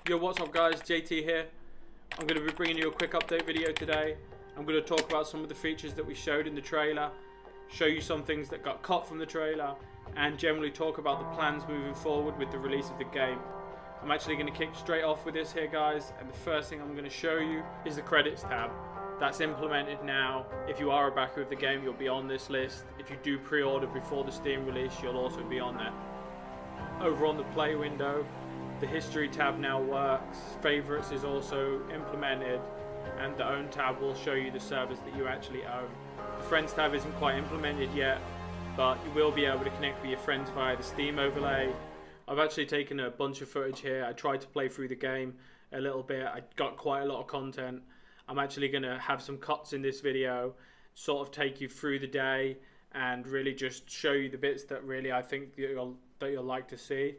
Yo, what's up guys, JT here. I'm going to be bringing you a quick update video today. I'm going to talk about some of the features that we showed in the trailer, show you some things that got cut from the trailer, and generally talk about the plans moving forward with the release of the game. I'm actually going to kick straight off with this here guys, and the first thing I'm going to show you is the credits tab. That's implemented now. If you are a backer of the game, you'll be on this list. If you do pre-order before the Steam release, you'll also be on there. Over on the play window, the history tab now works, favorites is also implemented, and the own tab will show you the servers that you actually own. The friends tab isn't quite implemented yet, but you will be able to connect with your friends via the Steam overlay. I've actually taken a bunch of footage here. I tried to play through the game a little bit. I got quite a lot of content. I'm actually going to have some cuts in this video, sort of take you through the day and really just show you the bits that really I think you'll like to see.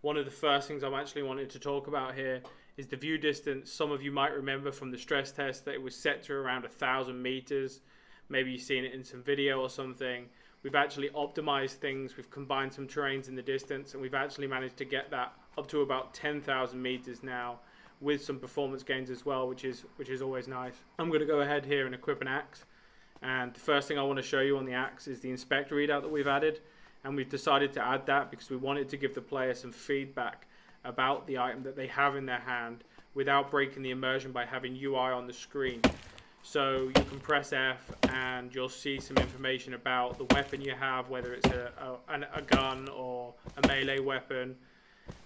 One of the first things I'm actually wanting to talk about here is the view distance. Some of you might remember from the stress test that it was set to around 1,000 meters. Maybe you've seen it in some video or something. We've actually optimized things. We've combined some terrains in the distance, and we've actually managed to get that up to about 10,000 meters now, with some performance gains as well, which is always nice. I'm going to go ahead here and equip an axe, and the first thing I want to show you on the axe is the inspect readout that we've added. And we've decided to add that because we wanted to give the player some feedback about the item that they have in their hand without breaking the immersion by having UI on the screen. So you can press F and you'll see some information about the weapon you have, whether it's a gun or a melee weapon.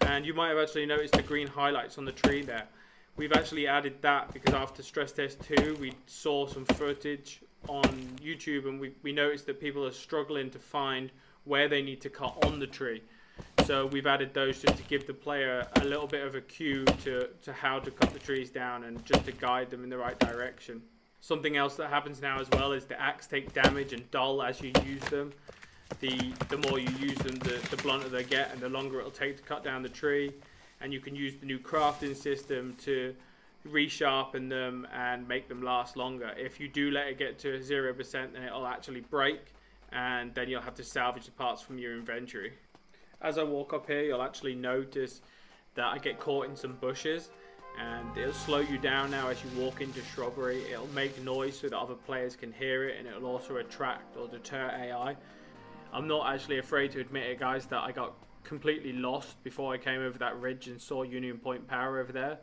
And you might have actually noticed the green highlights on the tree there. We've actually added that because after stress test 2 we saw some footage on YouTube, and we noticed that people are struggling to find where they need to cut on the tree. So we've added those just to give the player a little bit of a cue to how to cut the trees down and just to guide them in the right direction. Something else that happens now as well is the axe take damage and dull as you use them. The more you use them, the blunter they get and the longer it'll take to cut down the tree. And you can use the new crafting system to resharpen them and make them last longer. If you do let it get to 0%, then it'll actually break, and then you'll have to salvage the parts from your inventory. As I walk up here, you'll actually notice that I get caught in some bushes, and it'll slow you down now as you walk into shrubbery. It'll make noise so that other players can hear it, and it'll also attract or deter AI. I'm not actually afraid to admit it, guys, that I got completely lost before I came over that ridge and saw Union Point Power over there.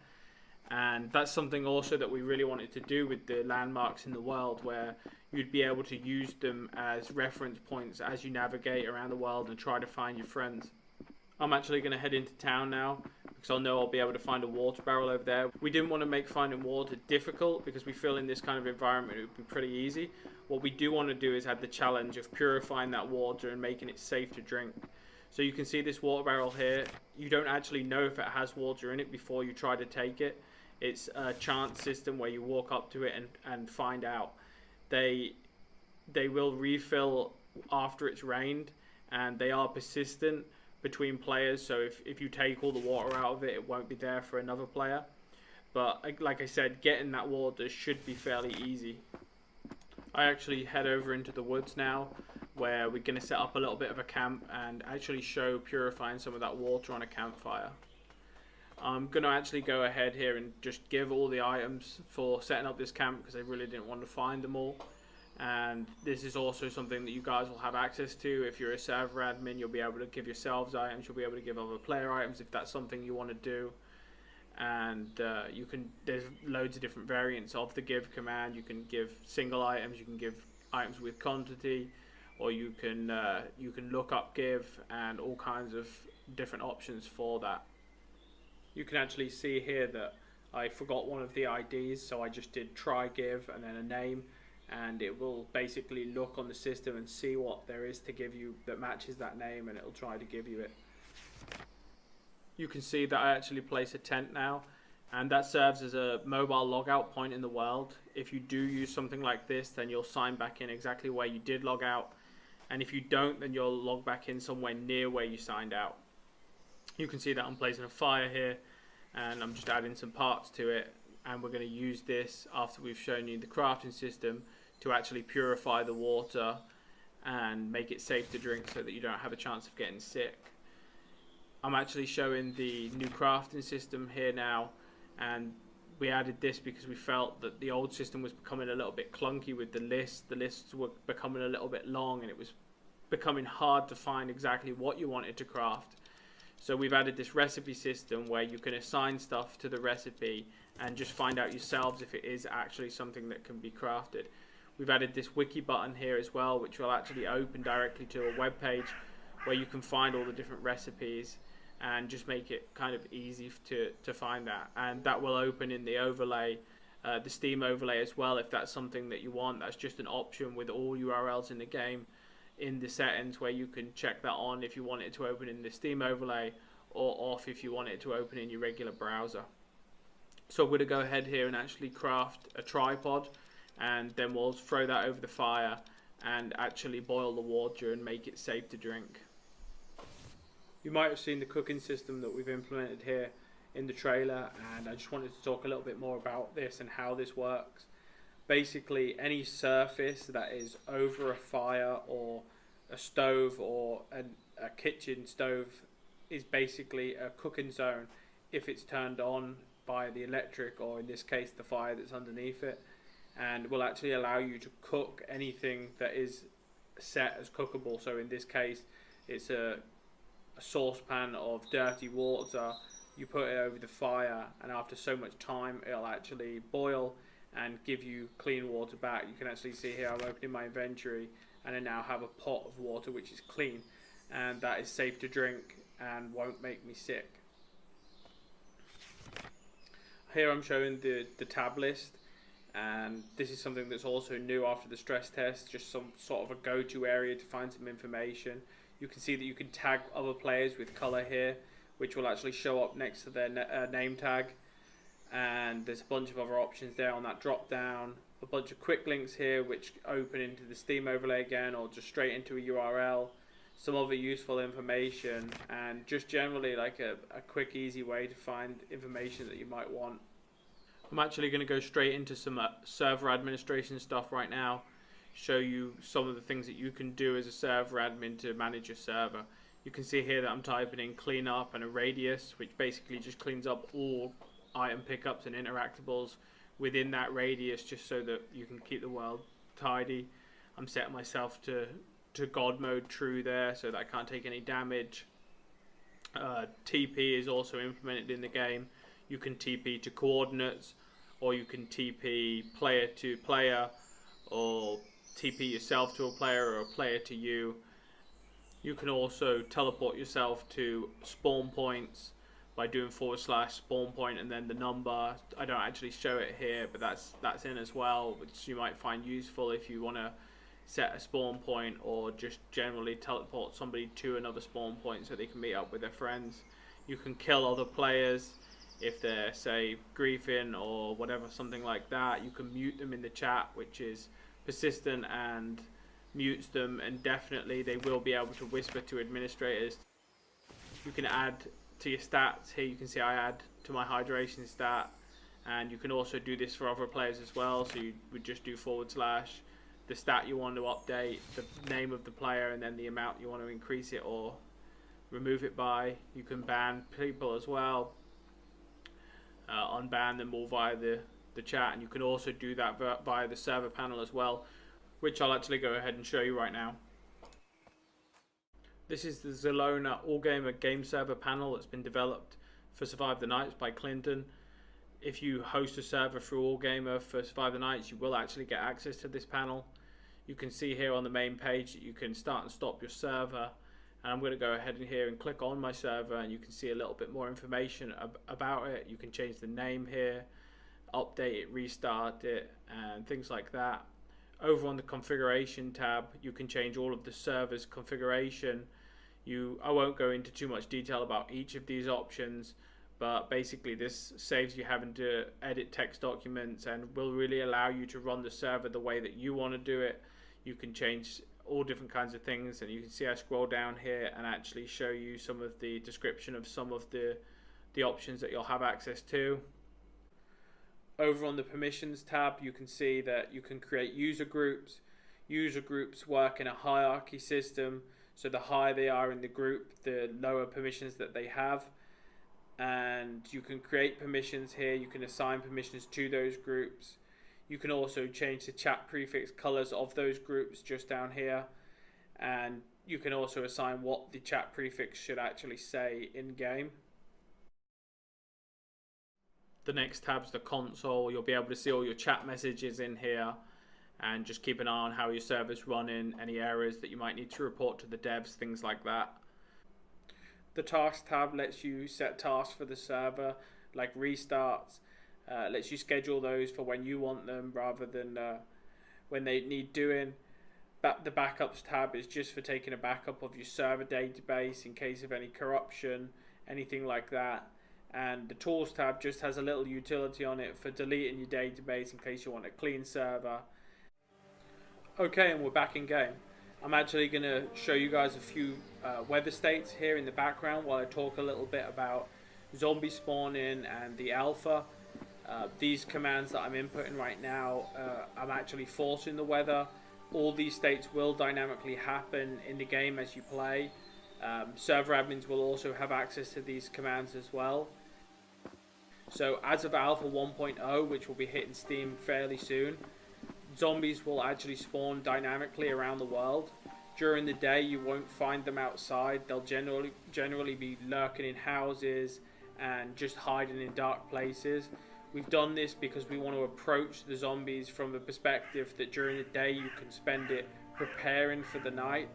And that's something also that we really wanted to do with the landmarks in the world, where you'd be able to use them as reference points as you navigate around the world and try to find your friends. I'm actually going to head into town now because I know I'll be able to find a water barrel over there. We didn't want to make finding water difficult because we feel in this kind of environment it would be pretty easy. What we do want to do is add the challenge of purifying that water and making it safe to drink. So you can see this water barrel here. You don't actually know if it has water in it before you try to take it. It's a chance system where you walk up to it and find out. They will refill after it's rained, and they are persistent between players, so if you take all the water out of it, it won't be there for another player. But like I said, getting that water should be fairly easy. I actually head over into the woods now, where we're going to set up a little bit of a camp and actually show purifying some of that water on a campfire. I'm going to actually go ahead here and just give all the items for setting up this camp because I really didn't want to find them all. And this is also something that you guys will have access to. If you're a server admin, you'll be able to give yourselves items, you'll be able to give other player items if that's something you want to do. And there's loads of different variants of the give command. You can give single items, you can give items with quantity, or you can look up give, and all kinds of different options for that. You can actually see here that I forgot one of the IDs, so I just did try give and then a name, and it will basically look on the system and see what there is to give you that matches that name, and it'll try to give you it. You can see that I actually place a tent now, and that serves as a mobile logout point in the world. If you do use something like this, then you'll sign back in exactly where you did log out, and if you don't, then you'll log back in somewhere near where you signed out. You can see that I'm placing a fire here, and I'm just adding some parts to it, and we're going to use this after we've shown you the crafting system to actually purify the water and make it safe to drink so that you don't have a chance of getting sick. I'm actually showing the new crafting system here now, and we added this because we felt that the old system was becoming a little bit clunky with the lists. The lists were becoming a little bit long, and it was becoming hard to find exactly what you wanted to craft. So we've added this recipe system where you can assign stuff to the recipe and just find out yourselves if it is actually something that can be crafted. We've added this wiki button here as well, which will actually open directly to a web page where you can find all the different recipes and just make it kind of easy to find that. And that will open in the overlay, the Steam overlay as well, if that's something that you want. That's just an option with all URLs in the game in the settings, where you can check that on if you want it to open in the Steam overlay, or off if you want it to open in your regular browser. So I'm going to go ahead here and actually craft a tripod, and then we'll throw that over the fire and actually boil the water and make it safe to drink. You might have seen the cooking system that we've implemented here in the trailer, and I just wanted to talk a little bit more about this and how this works. Basically, any surface that is over a fire or a stove or a kitchen stove is basically a cooking zone if it's turned on by the electric, or in this case the fire that's underneath it, and will actually allow you to cook anything that is set as cookable. So in this case it's a saucepan of dirty water. You put it over the fire, and after so much time it'll actually boil and give you clean water back. You can actually see here I'm opening my inventory, and I now have a pot of water which is clean, and that is safe to drink and won't make me sick. Here I'm showing the tab list, and this is something that's also new after the stress test, just some sort of a go-to area to find some information. You can see that you can tag other players with color here, which will actually show up next to their name tag. And there's a bunch of other options there on that drop down, a bunch of quick links here which open into the Steam overlay again, or just straight into a URL, some other useful information, and just generally like a quick easy way to find information that you might want. I'm actually going to go straight into some server administration stuff right now, show you some of the things that you can do as a server admin to manage your server. You can see here that I'm typing in cleanup and a radius, which basically just cleans up all item pickups and interactables within that radius, just so that you can keep the world tidy. I'm setting myself to God mode true there, so that I can't take any damage. TP is also implemented in the game. You can TP to coordinates, or you can TP player to player, or TP yourself to a player, or a player to you. You can also teleport yourself to spawn points by doing / spawn point and then the number. I don't actually show it here, but that's in as well, which you might find useful if you want to set a spawn point, or just generally teleport somebody to another spawn point so they can meet up with their friends. You can kill other players if they're, say, griefing or whatever, something like that. You can mute them in the chat, which is persistent and mutes them indefinitely. They will be able to whisper to administrators. You can add to your stats. Here you can see I add to my hydration stat, and you can also do this for other players as well. So you would just do / the stat you want to update, the name of the player, and then the amount you want to increase it or remove it by. You can ban people as well, unban them all via the chat, and you can also do that via the server panel as well, which I'll actually go ahead and show you right now. This is the Zelona Allgamer game server panel that's been developed for Survive the Nights by Clinton. If you host a server through Allgamer for Survive the Nights, you will actually get access to this panel. You can see here on the main page that you can start and stop your server, and I'm going to go ahead in here and click on my server, and you can see a little bit more information about it. You can change the name here, update it, restart it, and things like that. Over on the configuration tab, you can change all of the server's configuration. I won't go into too much detail about each of these options, but basically this saves you having to edit text documents and will really allow you to run the server the way that you want to do it. You can change all different kinds of things, and you can see I scroll down here and actually show you some of the description of some of the options that you'll have access to. Over on the permissions tab, you can see that you can create user groups. User groups work in a hierarchy system, So the higher they are in the group, the lower permissions that they have. And you can create permissions here. You can assign permissions to those groups. You can also change the chat prefix colors of those groups just down here. And you can also assign what the chat prefix should actually say in game. The next tab's the console. You'll be able to see all your chat messages in here, and just keep an eye on how your server's running, any errors that you might need to report to the devs, things like that. The tasks tab lets you set tasks for the server, like restarts, lets you schedule those for when you want them rather than when they need doing. The backups tab is just for taking a backup of your server database in case of any corruption, anything like that. And the tools tab just has a little utility on it for deleting your database in case you want a clean server. Okay, and we're back in game. I'm actually going to show you guys a few weather states here in the background while I talk a little bit about zombie spawning and the alpha. These commands that I'm inputting right now, I'm actually forcing the weather. All these states will dynamically happen in the game as you play. Server admins will also have access to these commands as well. So as of Alpha 1.0, which will be hitting Steam fairly soon, zombies will actually spawn dynamically around the world. During the day, you won't find them outside. They'll generally be lurking in houses and just hiding in dark places. We've done this because we want to approach the zombies from the perspective that during the day you can spend it preparing for the night.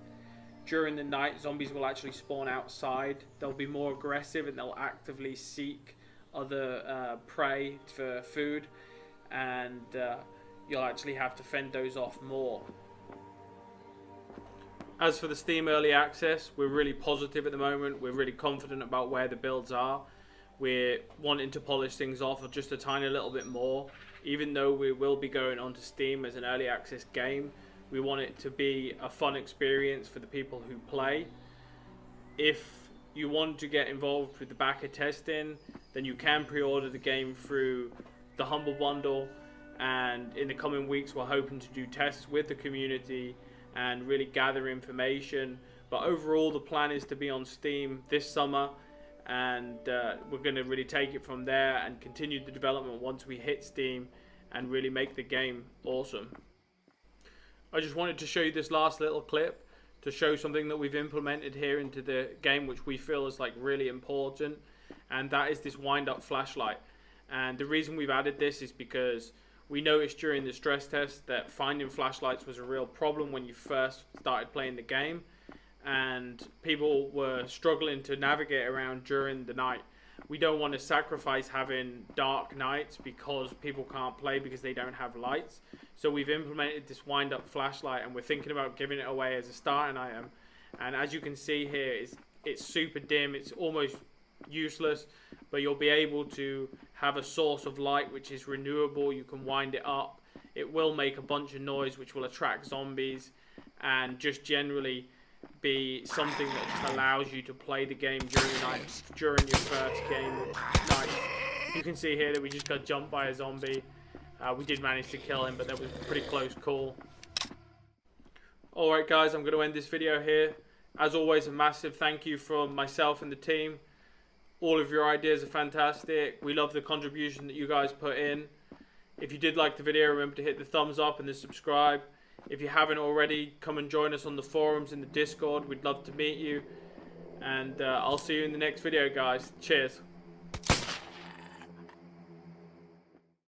During the night, zombies will actually spawn outside. They'll be more aggressive and they'll actively seek other prey for food, and you'll actually have to fend those off more. As for the Steam Early Access, we're really positive at the moment. We're really confident about where the builds are. We're wanting to polish things off just a tiny little bit more. Even though we will be going onto Steam as an early access game, we want it to be a fun experience for the people who play. If you want to get involved with the backer testing, then you can pre-order the game through the Humble Bundle, and in the coming weeks we're hoping to do tests with the community and really gather information. But overall the plan is to be on Steam this summer, and we're going to really take it from there and continue the development once we hit Steam and really make the game awesome. I just wanted to show you this last little clip to show something that we've implemented here into the game which we feel is like really important, and that is this wind up flashlight. And the reason we've added this is because we noticed during the stress test that finding flashlights was a real problem when you first started playing the game, and people were struggling to navigate around during the night. We don't want to sacrifice having dark nights because people can't play because they don't have lights. So we've implemented this wind up flashlight, and we're thinking about giving it away as a starting item. And as you can see here, it's super dim, it's almost useless, but you'll be able to have a source of light which is renewable. You can wind it up. It will make a bunch of noise which will attract zombies, and just generally be something that just allows you to play the game during the night, during your first game night. You can see here that we just got jumped by a zombie. We did manage to kill him, but that was a pretty close call. Alright guys, I'm going to end this video here. As always, a massive thank you from myself and the team. All of your ideas are fantastic. We love the contribution that you guys put in. If you did like the video, remember to hit the thumbs up and the subscribe. If you haven't already, come and join us on the forums in the Discord. We'd love to meet you. And I'll see you in the next video, guys. Cheers.